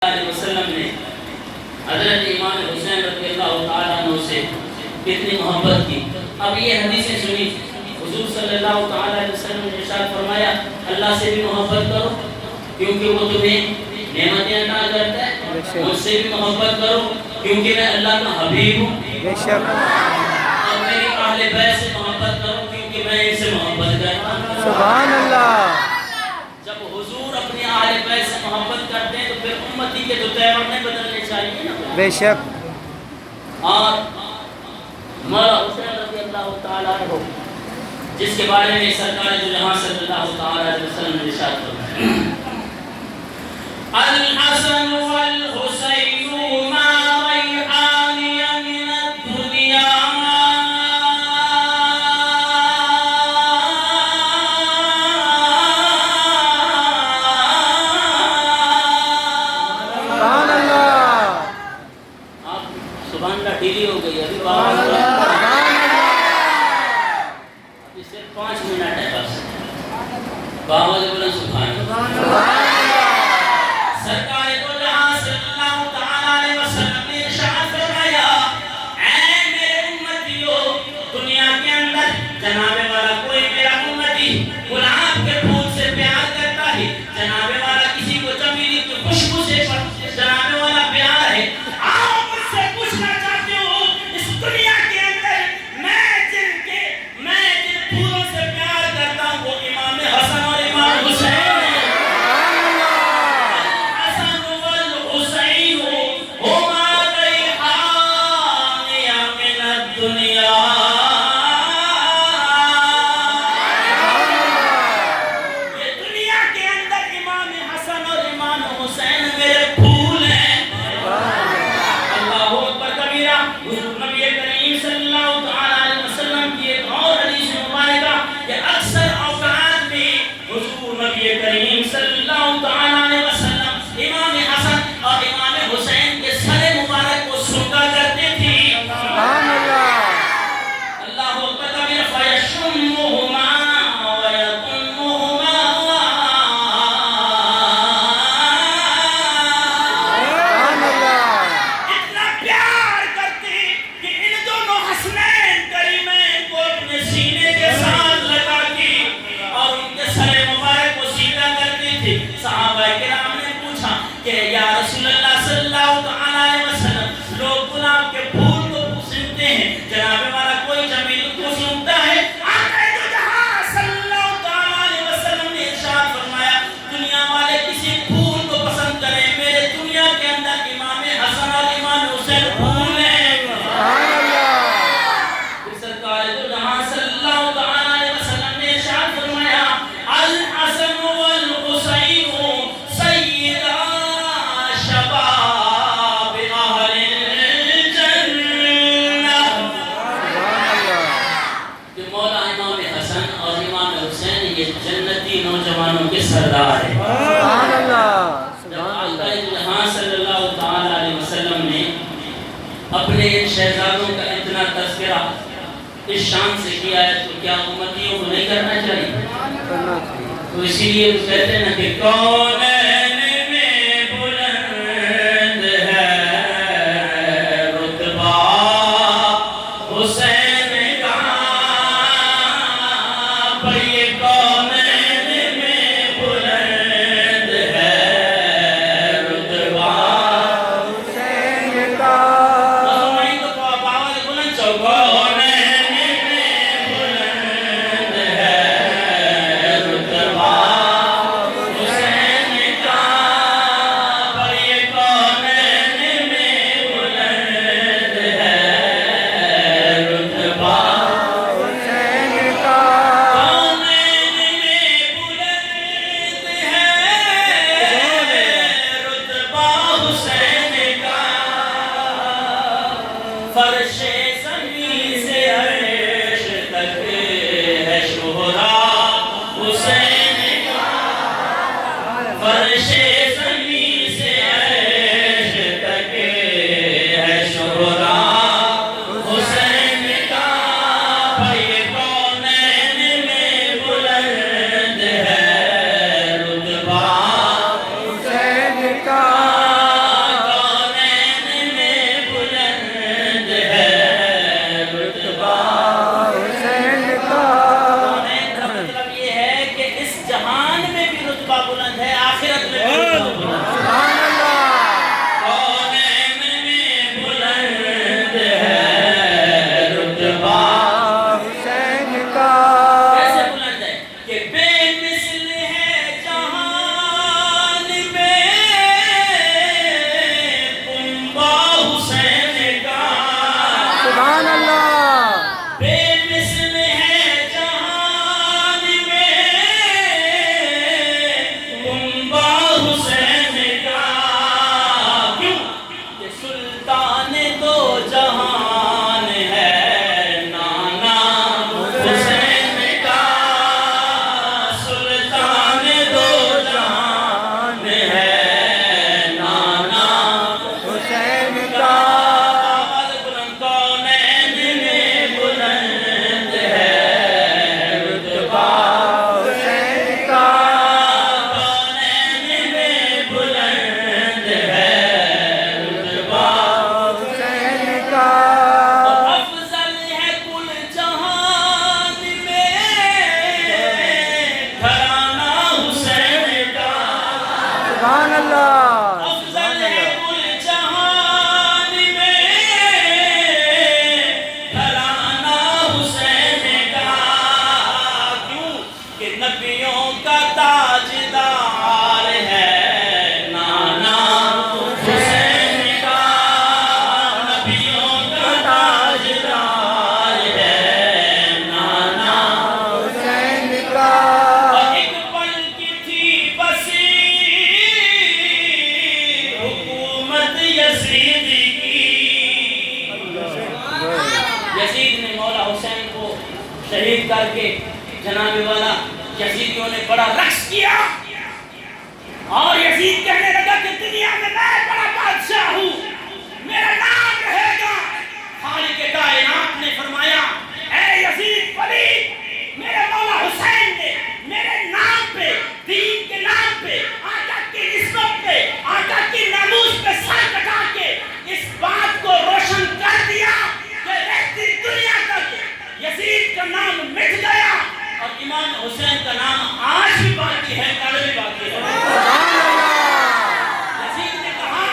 علیہ وسلم نے حضرت امام حسین رضی اللہ تعالیٰ عنہ سے کتنی محبت کی۔ اب یہ حدیثیں سنی، حضور صلی اللہ تعالیٰ علیہ وسلم نے ارشاد فرمایا اللہ سے بھی محبت کرو کیونکہ وہ تمہیں نعمتیں عطا کرتا ہے، مجھ سے بھی محبت کرو کیونکہ میں اللہ کا حبیب ہوں، اور میری اہل بیت سے محبت کرو کیونکہ میں ان سے محبت کرتا ہوں۔ سبحان اللہ۔ جب حضور اپنی اہل بیت سے محبت کرتے ہیں تو پھر امتی کے تو تیورنے بدلنے چاہیے نا۔ بے شک۔ اور مولا حسین رضی اللہ تعالیٰ عنہ جس کے بارے میں سرکار دو جہاں صلی اللہ تعالیٰ علیہ وسلم نے ارشاد فرمایا الحسن والحسین ما ریحانی من الدنیا سبحان اللہ۔ سبحان اللہ ڈیلی ہو گئی ابھی صرف 5 منٹ ہے بس۔ بابا جب بولے سبحان اللہ۔ سرکار دو جہاں صلی اللہ تعالیٰ علیہ وسلم نے ارشاد فرمایا اے میرے امتیو، دنیا کے اندر جناب والا کوئی میرا امتی گلاب کے پھول سے پیار کرتا ہے، جناب والا کسی کو چمیلی کی خوشبو سے جناب والا پیار ہے۔ آپ مجھ سے پوچھنا چاہتے ہو اس دنیا کے اندر میں جن پھولوں سے پیار کرتا ہوں وہ امام حسن اور امام حسین ہیں۔ الحسن والحسین ہما ریحان من الدنیا۔ یہ دنیا کے اندر امام حسن اور امام حسین میرے پھول ہیں۔ اللہ اکبر کبیرہ۔ حضور نبی کریم صلی اللہ تعالیٰ علیہ وسلم کی ایک اور حدیث مبارکہ کہ اکثر اوقات میں حضور نبی کریم صلی اللہ تعالیٰ علیہ وسلم امام حسن اور امام حسین کے سر مبارک کو سونگا کرتے تھے۔ سبحان اللہ۔ اللہ اکبر کبیرہ فیشمہما ویتمہما۔ سبحان اللہ۔ اتنا پیار کرتے کہ ان دونوں حسنین کریمین کو اپنے سینے کے ساتھ لگا کے اور ان کے سر مبارک کو سیدھا کرتے تھے۔ صحابہ کرام نے پوچھا کہ یا رسول اللہ صلی اللہ تعالیٰ علیہ وسلم لوگ گلاب کے پھول کو سونگتے ہیں، جناب والا کوئی جمیل کو سونگتا ہے۔ آقا دو جہاں صلی اللہ تعالیٰ علیہ وسلم نے ارشاد فرمایا دنیا والے کسی پھول کو پسند کریں، میرے دنیا کے اندر امام حسن اور امام حسین پھول ہیں۔ سبحان اللہ۔ پھر سرکار دو جہاں صلی اللہ تعالیٰ علیہ وسلم نے ارشاد فرمایا الحسن والحسین سیدا شباب اہل الجنہ۔ سبحان اللہ۔ کہ مولا امام حسن اور امام حسین یہ جنتی نوجوانوں کے سردار ہیں۔ سبحان اللہ۔ جب سبحان آقا اللہ۔ جہاں صلی اللہ تعالیٰ علیہ وسلم نے اپنے ان شہزادوں کا اتنا تذکرہ اس شان سے کیا ہے تو کیا امتیوں کو نہیں کرنا چاہیے؟ کرنا چاہیے۔ تو اسی لیے تو کہتے ہیں نا کہ کونین میں بلند ہے رتبہ حسین کا، پر یہ کونین میں بلند ہے رتبہ حسین کا۔ نہیں تو باوال بلند کونین میں بلند ہے رتبہ حسین کا، پر یہ کونین میں بلند ہے رتبہ حسین کا۔ کونین میں بلند ہے رتبہ حسین کا، فرش زمین سے عرش تک ہے شہرا حسین کا، فرش زمین سے عرش تک ہے شہرا حسین کا، پر یہ کونین میں بلند ہے رتبہ کا یزید نے مولا حسین کو شہید کر کے جناب والا یزیدیوں نے بڑا رقص کیا اور یزید کہنے لگا کہ دنیا میں بڑا بادشاہ ہوں، میرا نام رہے گا۔ خالق کائنات نے فرمایا اے یزید پلید، میرے مولا حسین نے میرے نام پہ، دین کے نام پہ، آقا کی نسبت پہ، آقا کی ناموس پہ سر کٹا کے اس بات کو روشن کر دیا کہ رہتی دنیا تک یزید کا نام مٹ گیا اور امام حسین کا نام آج بھی باقی ہے، کل بھی باقی ہے۔ یزید نے کہا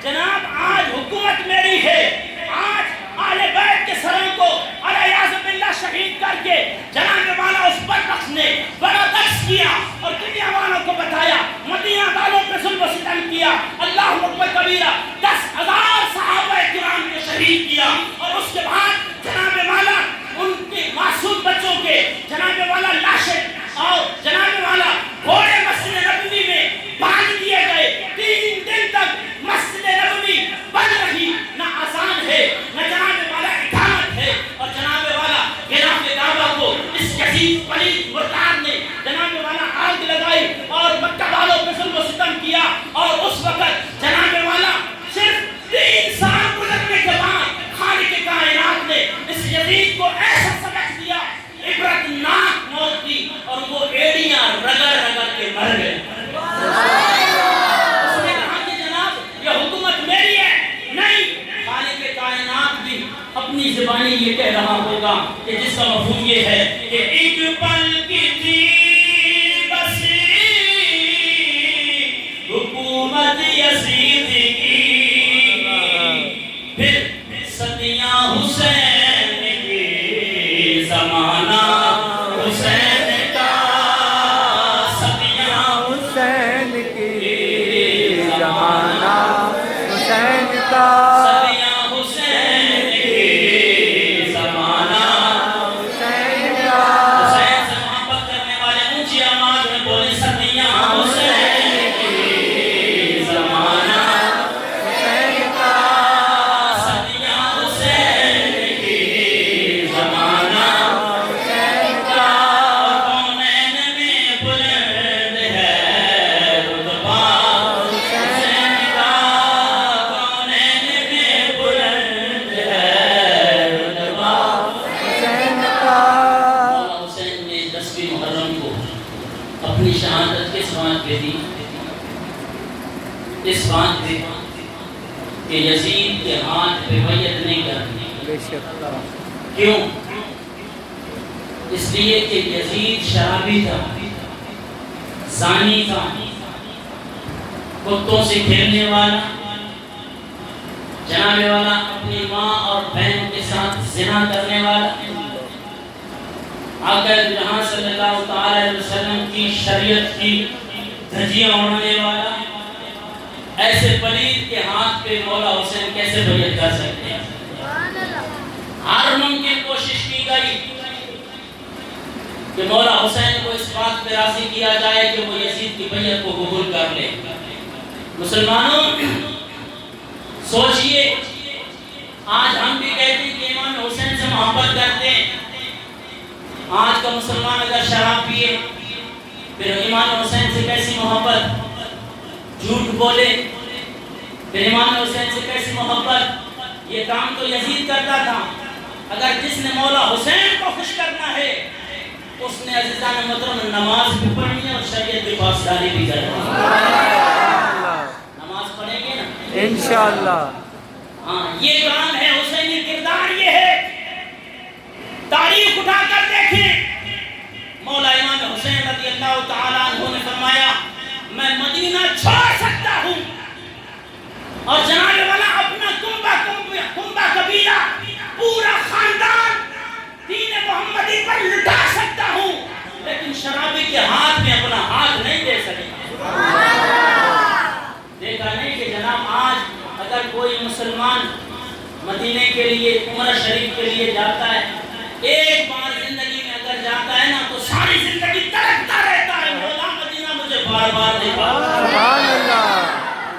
جناب آج حکومت میری ہے، آج آل بیت کے سروں کو علیہ باللہ شہید کر کے جناب والا اس بدبخت نے بڑا رقص کیا اور دنیا والوں کو بتایا، مدینہ والوں پہ ظلم و ستم کیا، اللہ اکبر کبیرہ، 10,000 صحابہ کرام کو شہید کیا اور اس کے بعد جناب والا ان کے معصوم بچوں کے جناب والا لاشیں اور جناب والا گھوڑے مسجد نبوی میں باندھ دیے گئے۔ 3 دن تک مسجد نبوی بند رہی، نہ اذان ہے نہ جناب والا اقامت ہے، اور جناب والا غلاف کعبہ کو اس یزید پلید مرتاد نے جناب والا آگ لگائی اور مکہ والوں پہ ظلم و ستم کیا، اور اس وقت جناب والا صرف 3 سال گزرنے کے بعد خالق کائنات نے اس یزید کو ایسا سبق دیا، عبرت ناک موت دی، اور وہ ایڑیاں رگڑ رگڑ کے مر گئے۔ اس نے کہا کہ جناب یہ حکومت میری ہے، نہیں، خالق کائنات بھی اپنی زبانی یہ کہہ رہا ہوگا کہ جس کا مفہوم یہ ہے کہ ایک پل کی تھی بس حکومت یزید کی، پھر صدیاں حسین کی، زمانہ حسین کا، صدیاں حسین کی، زمانہ حسین کا، صدیاں حسین کی، زمانہ حسین کا، حسین سے محبت کرنے والے اونچی آواز میں بولے صدیاں حسین کی، زمانہ حسین کا، صدیاں حسین کی، زمانہ حسین کا، کونین میں بلند ہے رتبہ حسین کا، کونین میں بلند ہے رتبہ حسین کا۔ مولا حسین نے 10ویں محرم کو اپنی شہادت کس بات پہ دی؟ اس بات پہ کہ یزید کے ہاتھ پہ بیعت نہیں کرنی۔ بے شک، کیوں؟ اس لیے کہ یزید شرابی تھا، زانی تھا، کتوں سے کھیلنے والا، جناب والا اپنی ماں اور بہن کے ساتھ زنا کرنے والا، آقا جہاں صلی اللہ تعالی علیہ وسلم کی شریعت کی دھجیاں اڑانے والا، ایسے پلید کے ہاتھ پہ مولا حسین کیسے بیعت کر سکتے ہیں؟ ہر ممکن کوشش کی گئی کہ مولا حسین کو اس بات پہ راضی کیا جائے کہ وہ یزید کی بیعت کو قبول کر لے۔ مسلمانوں سوچئے، آج ہم بھی کہتے ہیں کہ امام حسین سے محبت کرتے ہیں۔ آج کا مسلمان اگر شراب پیے پھر امام حسین سے کیسی محبت، جھوٹ بولے پھر امام حسین سے کیسی محبت، یہ کام تو یزید کرتا تھا۔ اگر جس نے مولا حسین کو خوش کرنا ہے اس نے عزیزان محترم نماز بھی پڑھنی ہے اور شریعت کی پاسداری بھی کرنی ہے۔ نماز پڑھیں گے نا انشاءاللہ۔ ہاں، یہ کام ہے، حسینی کردار یہ ہے۔ تاریخ اٹھا کر دیکھیں، مولا امام حسین رضی اللہ تعالیٰ عنہ نے فرمایا میں مدینہ چھوڑ سکتا ہوں اور جناب والا اپنا کنبہ قبیلہ پورا خاندان دین محمدی پر لٹا سکتا ہوں، لیکن شرابی کے ہاتھ میں اپنا ہاتھ نہیں دے سکتا۔ دیکھا نہیں کہ جناب آج اگر کوئی مسلمان مدینے کے لیے عمرہ شریف کے لیے جاتا ہے، ایک بار زندگی میں اگر جاتا ہے نا تو ساری زندگی تڑپتا رہتا ہے، مولا مدینہ مجھے بار بار دکھا۔ سبحان اللہ،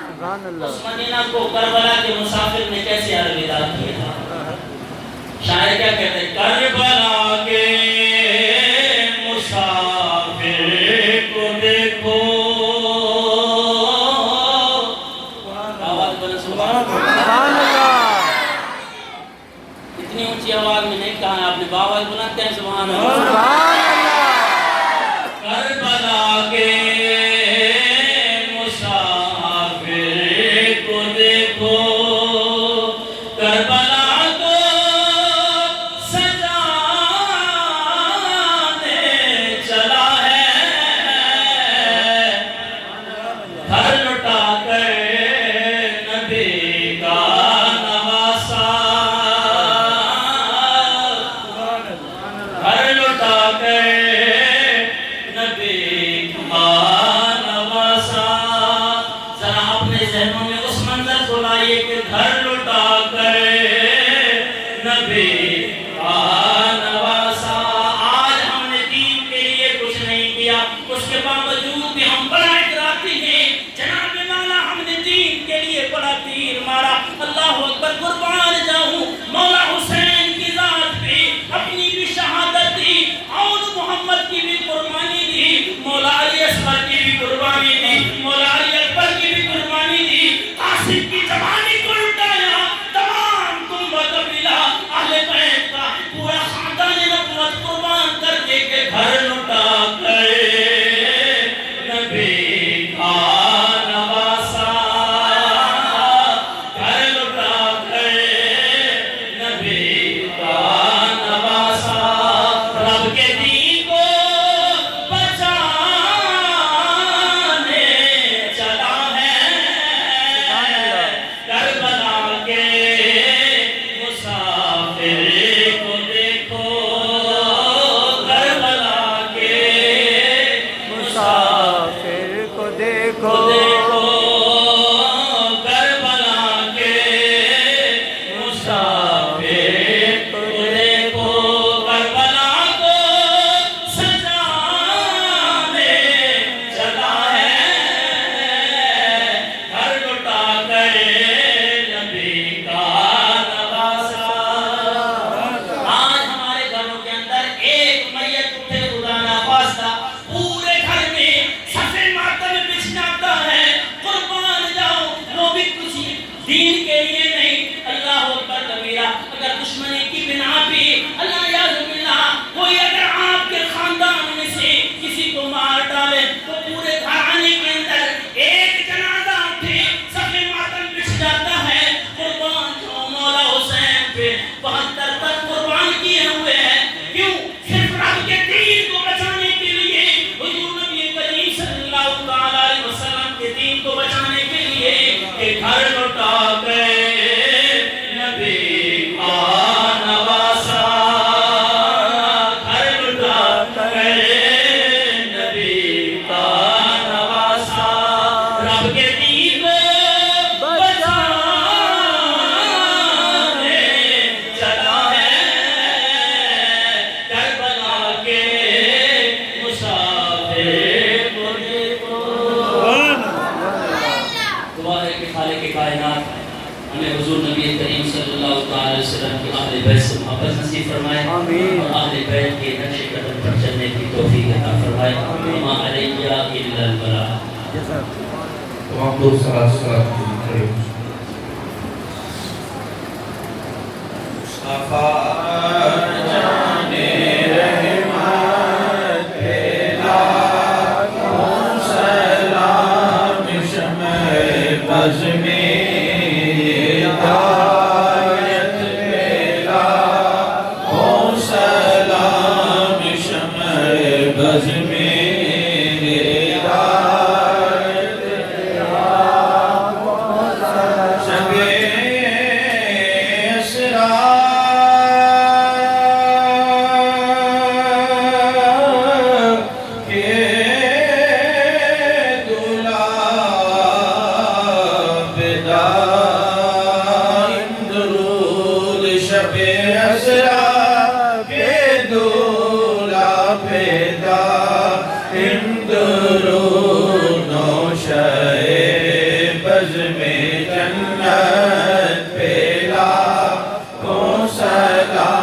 سبحان اللہ۔ اس مدینہ کو کربلا کے مسافر نے کیسے الوداع کیا تھا؟ شاعر کیا کہتے ہیں؟ کربلا کے مسافر کو دیکھو، آواز بنا سبحان اللہ، اتنی اونچی آواز میں نہیں کہا ہے آپ نے، باواز بناتے ہیں سبحان اللہ۔ کربلا کے مسافر کو دیکھو، کربلا کو سجانے چلا ہے، گھر لٹا کر نبی کا نواسا، گھر لٹا کر نبی کا نواسا۔ ذرا اپنے ذہنوں میں اس منظر کو لائیے کہ گھر لٹا کر نبی کا نواسا۔ آج ہم نے دین کے لیے کچھ نہیں کیا، اس کے باوجود بھی ہم بڑا اعتراضی ہیں، جناب مولا ہم نے دین کے لیے بڑا تیر مارا۔ اللہ اکبر، قربان جاؤں، مولا حسین کی ذات پہ اپنی بھی شہادت دی، اور محمد کی بھی قربانی دی، مولا علی اصغر کی بھی قربانی دی، مولا علی اکبر کی بھی قربانی دی، قاسم کی جوانی کو لٹایا، تمام تم قبیلہ اہل بیت کا پورا خاندان نبوت قربان کر دے کے گھر لٹا کر نبی کا نواسا، گھر لٹا کر نبی کا نواسا، رب کے دین کو بچانے چلا ہے، کربلا کے مسافر کو دیکھو، کربلا کے مسافر کو دیکھو، دیکھو، کربلا کے مسافر کو دیکھو، کربلا کو سجانے چلا ہے، گھر لٹا کر نبی کا نواسا۔ آج ہمارے گھروں کے اندر ایک میت اٹھے خدا نخواستہ، پورے گھر میں صفِ ماتم بچھ جاتا ہے، قربان جاؤ، وہ بھی کچھ دین کے لیے نہیں۔ اللہ اکبر کبیرہ، اگر دشمنی کی بنا پہ اللہ یعذ باللہ کوئی اگر آپ کے خاندان میں سے کسی کو مار ڈالے تو پورے گھرانے کے اندر ایک جنازہ اٹھے، صفِ ماتم بچھ جاتا ہے، قربان جاؤ مولا حسین پہ 72 تک قربان کیے ہوئے ہیں، کیوں؟ صرف رب کے دین کو بچانے کے لیے، حضور نبی کریم صلی اللہ تعالیٰ علیہ وسلم کے دین کو بچانے کے لیے، کہ گھر لٹا کر نبی کا نواسا، گھر لٹا کر نبی کا نواسا، رب کے دین کو بچانے چلا ہے، کربلا کے مسافر کو دیکھو۔ دعا ہے کہ خالق کائنات ہمیں حضور نبی کریم صلی اللہ تعالی وسلم کی اہل بیت سے محبت نصیب فرمائے، آمین۔ اور اہل بیت کے نقش قدم پر چلنے کی توفیق عطا فرمائے۔ وما علیہ الا البلاغ۔ تمام لوگ صلاۃ کریں۔ جنت پہ لاکھوں سلام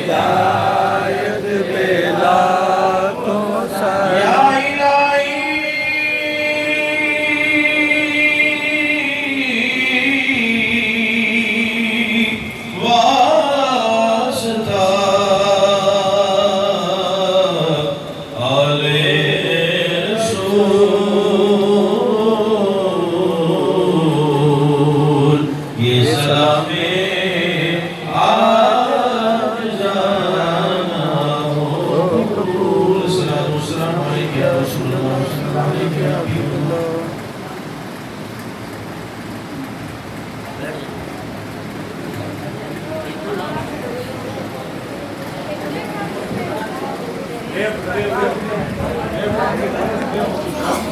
ہدایت بلا تو سر یا الہی واسطہ آل رسول یہ سلام آپ جانا ہو قبول صلاۃ والسلام علیک یا رسول اللہ السلام علیک یا حبیب اللہ Thank you.